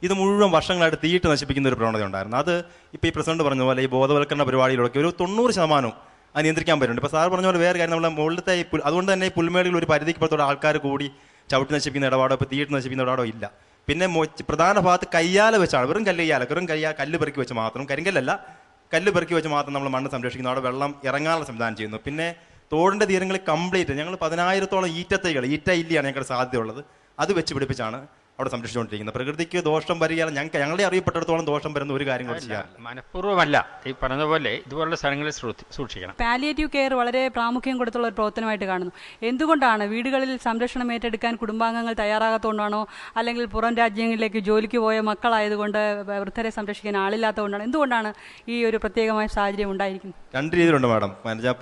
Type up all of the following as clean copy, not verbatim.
ഇത് മുഴുവൻ വർഷങ്ങളായിട്ട് തീയിട്ട് നശിപ്പിക്കുന്ന ഒരു പ്രവണത ഉണ്ടായിരുന്നു. അത് ഇപ്പോൾ ഈ പ്രസിഡന്റ് പറഞ്ഞ പോലെ ഈ ബോധവൽക്കരണ പരിപാടിയിലൊക്കെ ഒരു 90% അത് നിയന്ത്രിക്കാൻ പറ്റുന്നുണ്ട്. ഇപ്പോൾ സാർ പറഞ്ഞ പോലെ വേറെ കാര്യം, നമ്മുടെ മുകളിലത്തെ അതുകൊണ്ട് തന്നെ ഈ പുൽമേടുകളിൽ ഒരു പരിധിക്ക് പുറത്തോടെ ആൾക്കാർ കൂടി ചവിട്ടി നശിപ്പിക്കുന്ന ഇടപാടോ ഇപ്പോൾ തീയിട്ട് നശിപ്പിക്കുന്ന ഇടപാടോ ഇല്ല. പിന്നെ പ്രധാന ഭാഗത്ത് കയ്യാല വെച്ചാണ്, വെറും കല്ല് പെറുക്കി വെച്ച് മാത്രം, കരിങ്കല്ലല്ല, കല്ല് പെറുക്കി വെച്ച് മാത്രം നമ്മൾ മണ്ണ് സംരക്ഷിക്കുന്നു. അവിടെ വെള്ളം ഇറങ്ങാനുള്ള സംവിധാനം ചെയ്യുന്നു. പിന്നെ തോടിൻ്റെ തീരങ്ങളിൽ കംപ്ലീറ്റ് ഞങ്ങൾ 10,000-ഓളം ഈറ്റ ഇല്ലിയാണ് ഞങ്ങളുടെ സാധ്യതയുള്ളത്. അത് വെച്ച് പിടിപ്പിച്ചാണ് അവിടെ സംരക്ഷിച്ചുകൊണ്ടിരിക്കുന്നത്. പ്രകൃതിക്ക് ദോഷം വരികയാണ്, ഞങ്ങളെ അറിയപ്പെട്ടിടത്തോളം ദോഷം വരുന്ന ഒരു കാര്യം കൂടെ ചെയ്യാറില്ല. മനഃപൂർവ്വമല്ല, ഈ പറഞ്ഞതുപോലെ ഇതുപോലുള്ള സ്ഥലങ്ങളിൽ സൂക്ഷിക്കണം. പാലിയേറ്റീവ് കെയർ വളരെ പ്രാമുഖ്യം കൊടുത്തുള്ള ഒരു പ്രവർത്തനമായിട്ട് കാണുന്നു. എന്തുകൊണ്ടാണ് വീടുകളിൽ സംരക്ഷണം ഏറ്റെടുക്കാൻ കുടുംബാംഗങ്ങൾ തയ്യാറാകാത്തതുകൊണ്ടാണോ, അല്ലെങ്കിൽ പുറം രാജ്യങ്ങളിലേക്ക് ജോലിക്ക് പോയ മക്കളായതുകൊണ്ട് വൃദ്ധരെ സംരക്ഷിക്കാൻ ആളില്ലാത്തതുകൊണ്ടാണ്? എന്തുകൊണ്ടാണ് ഈ ഒരു പ്രത്യേകമായ സാഹചര്യം ഉണ്ടായിരിക്കുന്നത്? രണ്ട് രീതിയിലുണ്ട് മാഡം.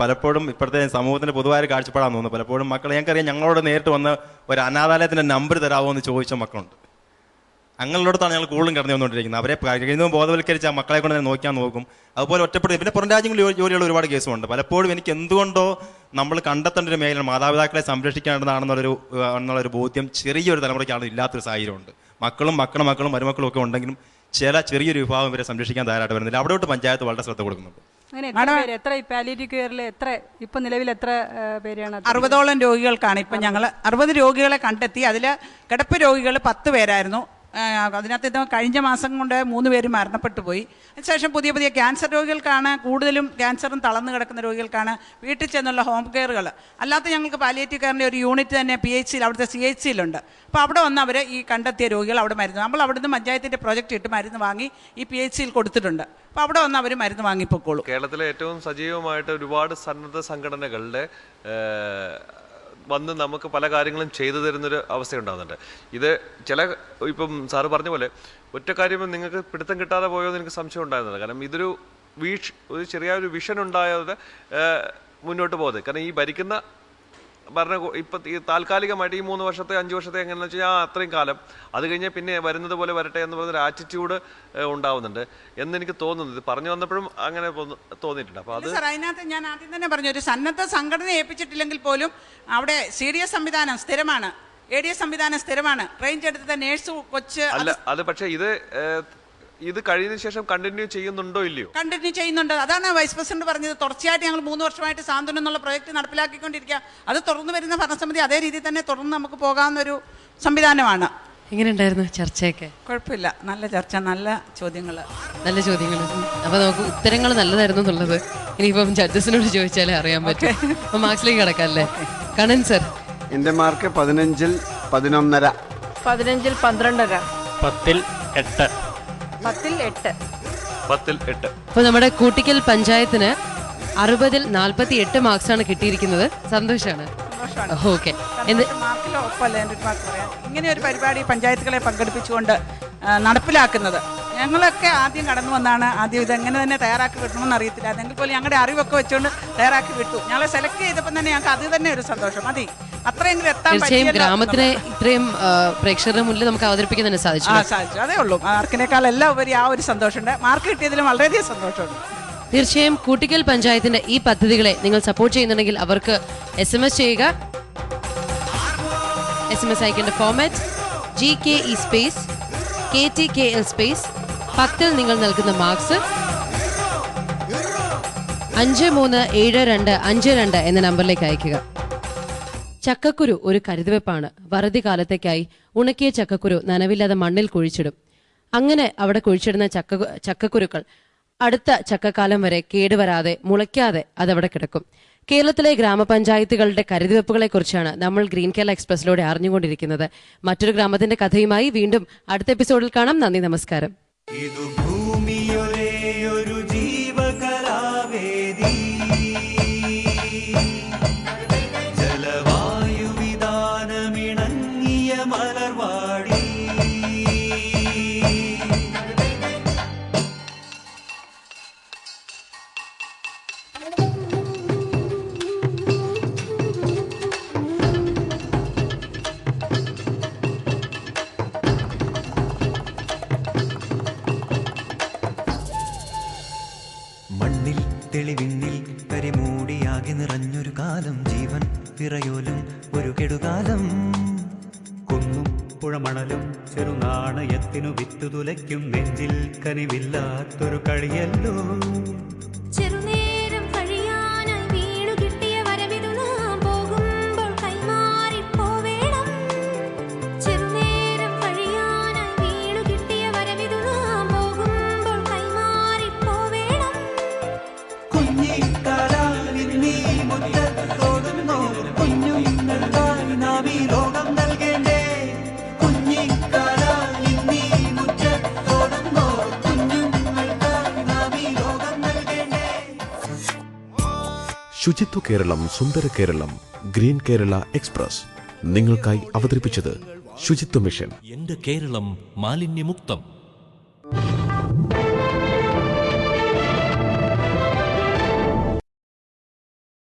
പലപ്പോഴും ഇപ്പോഴത്തെ സമൂഹത്തിന് പൊതുവായ കാഴ്ചപ്പാടാന്ന് തോന്നുന്നു. പലപ്പോഴും മക്കൾ, ഞങ്ങൾക്കറിയാം, ഞങ്ങളോട് നേരിട്ട് വന്ന് ഒരു അനാഥാലയത്തിൻ്റെ നമ്പർ തരാമോ എന്ന് ചോദിച്ച മക്കളുണ്ട്. അങ്ങനെയുള്ളിടത്താണ് ഞങ്ങൾ കൂടുതലും കടന്നു വന്നുകൊണ്ടിരിക്കുന്നത്. അവരെ കഴിയുന്നതും ബോധവൽക്കരിച്ച് ആ മക്കളെ കൊണ്ട് നോക്കാൻ നോക്കും. അതുപോലെ ഒറ്റപ്പെടും. പിന്നെ പുറം രാജ്യങ്ങളിൽ ജോലിയുള്ള ഒരുപാട് കേസുമുണ്ട്. പലപ്പോഴും എനിക്ക് എന്തുകൊണ്ടോ നമ്മൾ കണ്ടെത്തേണ്ട ഒരു മേഖല മാതാപിതാക്കളെ സംരക്ഷിക്കേണ്ടതാണെന്നുള്ളൊരു ബോധ്യം ചെറിയൊരു തലമുറയ്ക്കാണ് ഇല്ലാത്തൊരു സാഹചര്യമുണ്ട്. മക്കളും മരുമക്കളും ഒക്കെ ഉണ്ടെങ്കിലും ചെറിയൊരു വിഭാഗം ഇവരെ സംരക്ഷിക്കാൻ തയ്യാറായിട്ട് വരുന്നില്ല. അവിടോട്ട് പഞ്ചായത്ത് വളരെ ശ്രദ്ധ കൊടുക്കുന്നുണ്ട്. എത്ര പാലിയേറ്റീവ് കെയറിൽ ഇപ്പൊ നിലവിൽ എത്ര പേരാണ്? 60ഓളം രോഗികൾക്കാണ് ഇപ്പം ഞങ്ങൾ 60 രോഗികളെ കണ്ടെത്തി. അതിൽ കിടപ്പ് രോഗികൾ 10 പേരായിരുന്നു. അതിനകത്ത് കഴിഞ്ഞ മാസം കൊണ്ട് 3 പേര് മരണപ്പെട്ടു പോയി. അതിനുശേഷം പുതിയ ക്യാൻസർ രോഗികൾക്കാണ് കൂടുതലും, ക്യാൻസറും തളർന്നു കിടക്കുന്ന രോഗികൾക്കാണ് വീട്ടിൽ ചെന്നുള്ള ഹോം കെയറുകൾ. അല്ലാത്ത ഞങ്ങൾക്ക് പാലിയേറ്റീവ് കെയറിൻ്റെ ഒരു യൂണിറ്റ് തന്നെ PHCയിൽ, അവിടുത്തെ CHCയിലുണ്ട്. അപ്പോൾ അവിടെ വന്ന് അവർ ഈ കണ്ടെത്തിയ രോഗികൾ അവിടെ മരുന്ന്, നമ്മൾ അവിടുന്ന് പഞ്ചായത്തിൻ്റെ പ്രൊജക്റ്റ് ഇട്ട് മരുന്ന് വാങ്ങി ഈ PHCയിൽ കൊടുത്തിട്ടുണ്ട്. അപ്പോൾ അവിടെ വന്ന് അവർ മരുന്ന് വാങ്ങിപ്പോക്കോളൂ. കേരളത്തിലെ ഏറ്റവും സജീവമായിട്ട് ഒരുപാട് സന്നദ്ധ സംഘടനകളുടെ വന്ന് നമുക്ക് പല കാര്യങ്ങളും ചെയ്തു തരുന്നൊരു അവസ്ഥയുണ്ടാകുന്നുണ്ട്. ഇത് ഇപ്പം സാറ് പറഞ്ഞ പോലെ ഒറ്റ കാര്യം നിങ്ങൾക്ക് പിടുത്തം കിട്ടാതെ പോയോ എന്ന് എനിക്ക് സംശയം ഉണ്ടായിരുന്നത്. കാരണം ഇതൊരു ഒരു ചെറിയൊരു വിഷൻ ഉണ്ടായത് മുന്നോട്ട് പോകുന്നത്. കാരണം ഈ ഭരിക്കുന്ന ഇപ്പം ഈ താൽക്കാലികമായിട്ട് ഈ 3 വർഷത്തെ 5 വർഷത്തെ എങ്ങനെയാണെന്ന് വെച്ചാൽ അത്രയും കാലം അത് കഴിഞ്ഞ് പിന്നെ വരുന്നത് പോലെ വരട്ടെ എന്ന് പറഞ്ഞൊരു ആറ്റിറ്റ്യൂഡ് ഉണ്ടാവുന്നുണ്ട് എന്നെനിക്ക് തോന്നുന്നത്. ഇത് പറഞ്ഞു വന്നപ്പോഴും അങ്ങനെ തോന്നിയിട്ടുണ്ട്. അപ്പോൾ അത് അതിനകത്ത് ഞാൻ ആദ്യം തന്നെ പറഞ്ഞു, ഒരു സന്നദ്ധ സംഘടന ഏൽപ്പിച്ചിട്ടില്ലെങ്കിൽ പോലും അവിടെ CDS സംവിധാനം സ്ഥിരമാണ്, ADS സംവിധാനം സ്ഥിരമാണ്, ട്രെയിൻ എടുത്ത നേഴ്സ് കൊച്ച് അല്ല. അത് പക്ഷേ ഇത് കഴിഞ്ഞ ശേഷം കണ്ടിന്യൂ ചെയ്യുന്നുണ്ടോ ഇല്ലയോ? കണ്ടിന്യൂ ചെയ്യുന്നുണ്ട്. അതാണ് വൈസ് പ്രസിഡന്റ് പറഞ്ഞത്. തുടർച്ചയായിട്ട് ഞങ്ങൾ 3 വർഷമായിട്ട് സാന്ത്വനം എന്നുള്ള പ്രോജക്റ്റ് നടപ്പിലാക്കിക്കൊണ്ടിരിക്കുക. അത് തുടർന്ന് വരുന്ന ഭരണസമിതി അതേ രീതിയിൽ തന്നെ തുടർന്ന് നമുക്ക് പോകാവുന്നൊരു സംവിധാനമാണ്. എങ്ങനെയുണ്ടായിരുന്നു ചർച്ചയൊക്കെ? കുഴപ്പമില്ല, നല്ല ചർച്ച, നല്ല ചോദ്യങ്ങൾ. അപ്പോൾ നമുക്ക് ഉത്തരങ്ങൾ നല്ലതായിരുന്നു എന്നുള്ളത് ഇനിയിപ്പം ജഡ്ജസിനോട് ചോദിച്ചാലേ അറിയാൻ പറ്റും. അപ്പം മാർക്സിലേക്ക് കിടക്കാല്ലേ? കണ്ണൻ സർ. എൻ്റെ മാർക്ക് 15-ൽ 11.5. 15-ൽ 12.5. 10-ൽ 8. 10-ൽ 8. 10-ൽ 8. അപ്പോൾ നമ്മുടെ കൂട്ടിക്കൽ പഞ്ചായത്തിന് 60-ൽ 48 മാർക്സാണ് കിട്ടിയിരിക്കുന്നത്. സന്തോഷമാണ്. ഓക്കെ. ഇങ്ങനെ ഒരു പരിപാടി പഞ്ചായത്തുകളെ പങ്കെടുപ്പിച്ചുകൊണ്ട് നടപ്പിലാക്കുന്നത് ഞങ്ങളൊക്കെ ആദ്യം കടന്നു വന്നാണ്. ആദ്യം ഇതെങ്ങനെ തന്നെ തയ്യാറാക്കി വിടണമെന്ന് അറിയത്തില്ല. അതെങ്കിൽ പോലും ഞങ്ങളുടെ അറിവൊക്കെ വെച്ചുകൊണ്ട് തയ്യാറാക്കി വിട്ടു. ഞങ്ങളെ സെലക്ട് ചെയ്തപ്പോൾ തന്നെ ഞങ്ങൾക്ക് അത് തന്നെ ഒരു സന്തോഷം. മതി, അത്രയെങ്കിലും എത്താൻ തീർച്ചയായും ഗ്രാമത്തിനെ ഇത്രയും പ്രേക്ഷകരുടെ മുന്നിൽ നമുക്ക് അവതരിപ്പിക്കുന്നതിന് സാധിച്ചു. അതേ ഉള്ളൂ. മാർക്കിനേക്കാൾ എല്ലാം ഉപരി ആ ഒരു സന്തോഷമുണ്ട്. മാർക്ക് കിട്ടിയതിലും വളരെയധികം സന്തോഷമുണ്ട്. തീർച്ചയായും കൂട്ടിക്കൽ പഞ്ചായത്തിന്റെ ഈ പദ്ധതികളെ നിങ്ങൾ സപ്പോർട്ട് ചെയ്യുന്നുണ്ടെങ്കിൽ അവർക്ക് SMS ചെയ്യുക. SMS അയക്കേണ്ട format GKE space KTKL space 10-ൽ നിങ്ങൾ നൽകുന്ന മാർക്സ് 537252 എന്ന നമ്പറിലേക്ക് അയക്കുക. ചക്കക്കുരു ഒരു കരുതുവെപ്പാണ്. വറുതി കാലത്തേക്കായി ഉണക്കിയ ചക്കക്കുരു നനവില്ലാതെ മണ്ണിൽ കുഴിച്ചിടും. അങ്ങനെ അവിടെ കുഴിച്ചിടുന്ന ചക്കക്കുരുക്കൾ അടുത്ത ചക്കക്കാലം വരെ കേടുവരാതെ മുളയ്ക്കാതെ അതവിടെ കിടക്കും. കേരളത്തിലെ ഗ്രാമപഞ്ചായത്തുകളുടെ കരുതുവെപ്പുകളെ കുറിച്ചാണ് നമ്മൾ ഗ്രീൻ കേരള എക്സ്പ്രസിലൂടെ അറിഞ്ഞുകൊണ്ടിരിക്കുന്നത്. മറ്റൊരു ഗ്രാമത്തിന്റെ കഥയുമായി വീണ്ടും അടുത്ത എപ്പിസോഡിൽ കാണാം. നന്ദി, നമസ്കാരം. തെളിവിണ്ണിൽ കരിമൂടിയാകെ നിറഞ്ഞൊരു കാലം, ജീവൻ വിറയോലും ഒരു കെടുകാലം. കുന്നും പുഴ മണലും ചെറുനാണയത്തിനു വിത്തു തുലയ്ക്കും നെഞ്ചിൽ കനിവില്ലാത്തൊരു കളിയല്ലോ. ചെറുനേരം കഴിയാനായി വീണു കിട്ടിയ വരവിതു നാം പോകുമ്പോൾ കൈമാറിപ്പോവേണം. ചെറുനേരം കഴിയാനായി വീണു കിട്ടിയ വരവിതു നാം പോകുമ്പോൾ കൈമാറിപ്പോവേണം. കുഞ്ഞിക്കാലാലിന്നീ മുറ്റത്തോടുന്നോ കുഞ്ഞുങ്ങൾക്കായി നാം ഈ ലോകം നൽകേണ്ടേ. കുഞ്ഞിക്കാലാലിന്നീ മുറ്റത്തോടുന്നോ കുഞ്ഞുങ്ങൾക്കായി നാം ഈ ലോകം നൽകേണ്ടേ. ശുചിത്വ കേരളം സുന്ദര കേരളം ഗ്രീൻ കേരള എക്സ്പ്രസ് നിങ്ങൾക്കായി അവതരിപ്പിച്ചത് ശുചിത്വ മിഷൻ. എന്റെ കേരളം മാലിന്യമുക്തം.